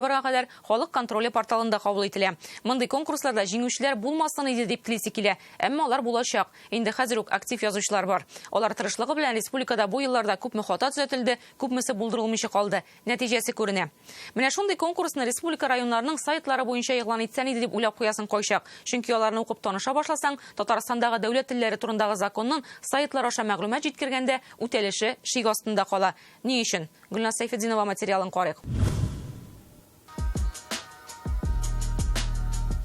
Бара кадәр халык контроле порталында кабул ителә. Мондый конкурсларда җиңүчеләр булмасын иде дип телисе килә. Әмма алар булачак. Инде хәзер үк актив язучылар бар. Алар тырышлыгы белән республикада бу елларда күпме хата төзәтелде, күпмесе булдырылмыйча калды. Нәтиҗәсе күренә. Менә шундый конкурсны республика районнарының сайтлары буенча игълан итсән иде дип уйлап куясың кайчак. Чөнки аларны укып таныша башласаң, Татарстандагы дәүләт телләре турындагы законның сайтлар аша мәгълүмат җиткергәндә үтәлеше шик астында кала. Ни өчен? Гөлназ Сайфетдинова материалын карыйк.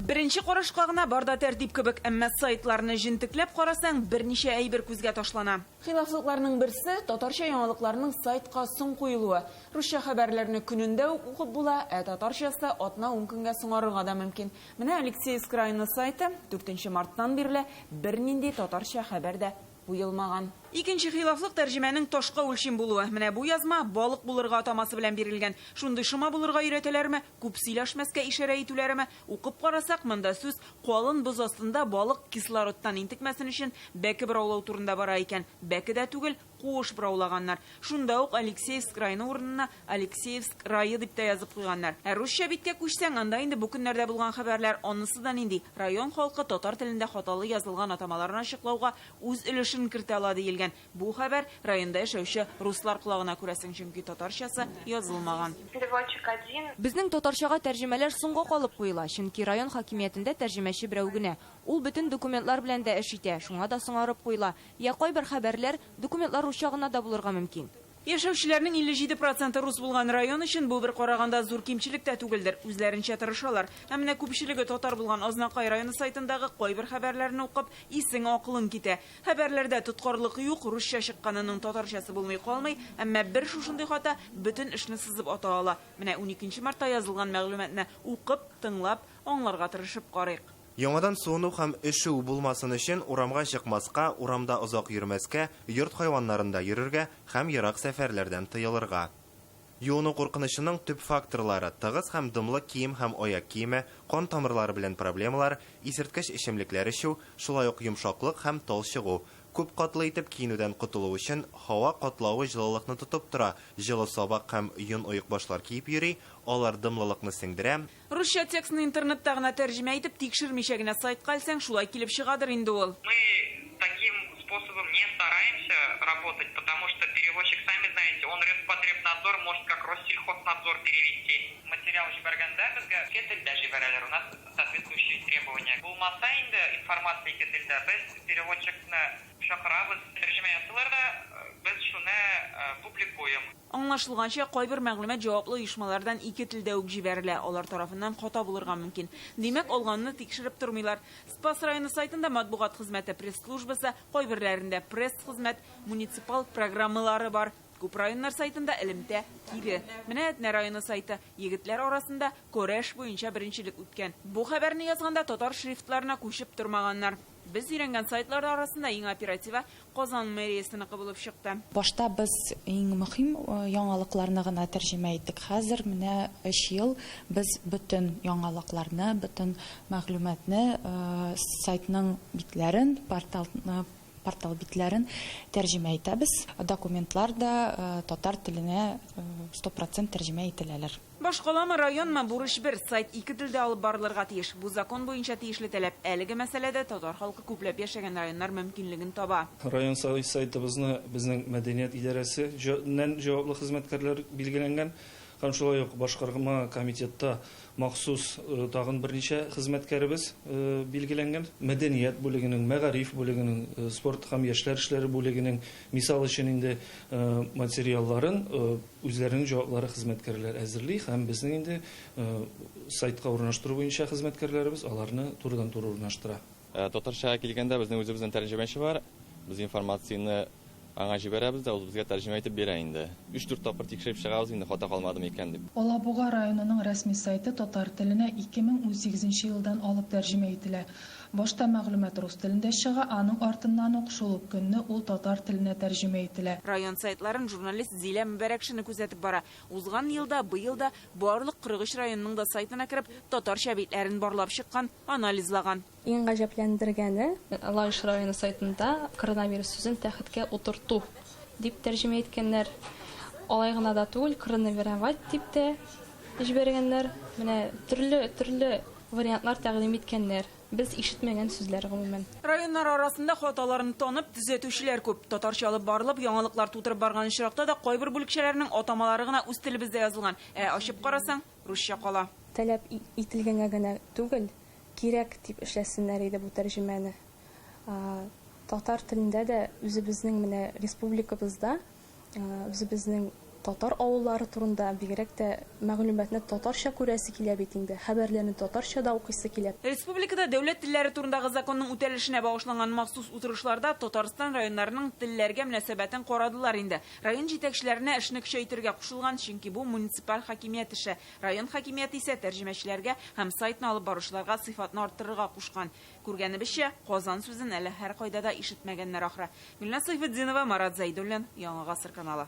Беренче карашка гына барда тәртип кебек, әмма сайтларны җентекләп карасаң, берничә әйбер күзгә ташлана. Хилафлыкларның берсе татарча яңалыкларның сайтка соң куелуы. Русча хәбәрләрне күнендә үк укып була, татарчасы атна-10 көнгә соңарырга да мөмкин. Менә Алексеевск районы сайты 4 марттан бирле бернинди татарча хәбәр дә куелмаган. Икенче хилафлык тәрҗемәнең ташка үлчим булуы. Менә бу язма балык булырга атамасы белән бирелгән. Шундый шома булырга өйрәтәләрме, күп сөйләшмәскә ишарә итүләреме? Укып карасак, монда сүз калын боз астында балык кислородтан интекмәсен өчен бәке браулау турында бара икән. Бәке дә түгел, куыш браулаганнар. Шунда ук Алексеевск районы урынына Алексеевск райы дип тә язып куйганнар. Русча биткә күчсәң, анда инде бу көннәрдә булган хәбәрләр анысыдан инде район халкы татар телендә хаталы язылган атамаларны ачыклауга үз өлешен кертә ала диелгән. Бу хәбәр районда яшәүче руслар колагына күрәсең, чөнки татарчасы язылмаган. Безнең татарчага тәрҗемәләр соңга калып куела, чөнки район хакимиятендә тәрҗемәче берәү генә. Ул бөтен документлар белән дә эш итә, шуңа да соңарып куела. Я кайбер хәбәрләр документлар русча гына да булырга мөмкин. Яшәүчеләрнең 57% рус булган район өчен бу бер караганда зур кимчелек тә түгелдер. Үзләренчә тырышалар. Ә менә күпчелеге татар булган Азнакай районы сайтындагы кайбер хәбәрләрне укып, исең акылың китә. Хәбәрләрдә тоткарлык юк, русча чыкканының татарчасы булмый калмый, әмма бер шушындый хата бөтен эшне сызып ата ала. Менә 12 мартта язылган мәгълүматны укып, тыңлап, аңларга тырышып карыйк. Яңадан суыну һәм эшеү булмасын өчен урамга чыкмаска, урамда озак йөрмәскә, йорт хайваннарында йөрергә һәм ерак сәфәрләрдән тыелырга. Юыну куркынычының төп факторлары тыгыз һәм дымлы кием һәм аяк киеме, кан тамырлары белән проблемалар, исерткеч эчемлекләр эчү, шулай ук йомшаклык һәм талчыгу. Күп катлы итеп киенүдән котылу өчен һава катлавы җылылыкны тотып тора, җылы сабак һәм йон оек башлар киеп йөри, алар дымлылыкны сеңдерә. Русча текстны интернетта гына тәрҗемә итеп тикшермичә генә сайтка алсаң, шулай килеп чыгадыр инде ул. Мы таким способом не стараемся работать, потому что переводчик, сами знаете, он Роспотребнадзор может как Россельхознадзор перевести. Материал җибәргәндә безгә кетелдә җибәрәләр, у нас соответствующие требования. Булмаса инде информация кетелдә, без переводчикны чакырабыз, тәрҗемә ясыйларда, без шуны публикуем. Аңлашылганча, кайбер мәгълүмат җаваплы оешмалардан ике телдә үк җибәрелә, алар тарафыннан хата булырга мөмкин. Димәк, алганны тикшереп тормыйлар. Спас районы сайтында матбугат хезмәте пресс-службасы, кайберләрендә пресс-хезмәт, муниципаль программалары бар. Күп районнар сайтында элемтә кире. Менә Әтнә районы сайты егетләр арасында көрәш буенча беренчелек үткән. Бу хәбәрне язганда татар шрифтларына күчеп тормаганнар. Без өйрәнгән сайтлар арасында иң оператива Казан мэриясенеке булып чыкты. Башта без иң мөһим яңалыкларны гына тәрҗемә иттек. Хәзер менә 3 ел без бөтен яңалыкларны, бөтен мәгълүматны, сайтның битләрен, портал битләрен тәрҗемә итәбез. Документлар да татар теленә 100% тәрҗемә ителәләр. Башкаламы районмы бурыч бер сайт ике телдә алып барылырга тиеш. Бу закон буенча тиешле таләп. Әлеге мәсьәләдә татар халкы күпләп яшәгән районнар мөмкинлеген таба. Район сайтыбызны безнең мәдәният идарәсе җаваплы хезмәткәрләр билгеләнгән. Һәм шулай ук башкарма комитетта махсус тагын берничә хезмәткәребез билгеләнгән. Мәдәният бүлегенең, мәгариф бүлегенең, спорт һәм яшьләр эшләре бүлегенең мисал өчен инде материалларын үзләренең җаваплары хезмәткәрләр әзерли һәм безнең инде сайтка урнаштыру буенча хезмәткәрләребез аларны турыдан-туры урнаштыра. Татарчага килгәндә безнең үзебезнең тәрҗемәче бар. Без информацияны аңа җибәрәбез дә ул безгә тәрҗемә итеп бирә инде. 3-4 тапкыр тикшереп чыгабыз инде, хата калмадымы икән дип. Алабуга районының рәсми сайты татар теленә 2018 елдан алып тәрҗемә ителә. Башта мәгълүмат рус телендә чыга, аның артыннан ук шул ук көнне ул татар теленә тәрҗемә ителә. Район сайтларын журналист Зилә Мөбәрәкшина күзәтеп бара. Узган елда, быел да барлык 43 районның да сайтына кереп, татарча битләрен барлап чыккан, анализлаган. Иң гаҗәпләндергәне, Алаш районы сайтында коронавирус сүзен тәхеткә утырту дип тәрҗемә иткәннәр. Алай гына да түгел, коронавирус дип тә җибәргәннәр, менә төрле вариантлар тәкъдим иткәннәр. Без ишетмәгән сүзләр гомумән. Районнар арасында хаталарын танып, төзәтүчеләр күп. Татарча алып барылып, яңалыклар тутырып барган очракта да кайбер бүлекчәләрнең атамалары гына үз телебездә язылган. Ачып карасаң, русча кала. Таләп ителгәнгә генә түгел, кирәк дип эшләсеннәр иде бу тәрҗемәне. Татар телендә дә үзебезнең менә республикабызда үзебезнең татар авыллары турында бигрәк тә мәгълүматны татарча күрәсе килә бит инде. Хәбәрләрне татарчада укыйсы килә. Республикада дәүләт телләре турындагы законның үтәлешенә багышланган махсус утырышларда Татарстан районнарының телләргә мөнәсәбәтен карадылар инде. Район җитәкчеләренә эшне көчәйтергә кушылган, чөнки бу муниципаль хакимият эше. Район хакимияте исә тәрҗемәчеләргә һәм сайтны алып баручыларга сыйфатны арттырырга кушкан. Күргәнебезчә, Казан сүзен әле һәр кайда да ишетмәгәннәр ахры. Гөлназ Сайфетдинова, Марат Зайдуллин, Яңа гасыр каналы.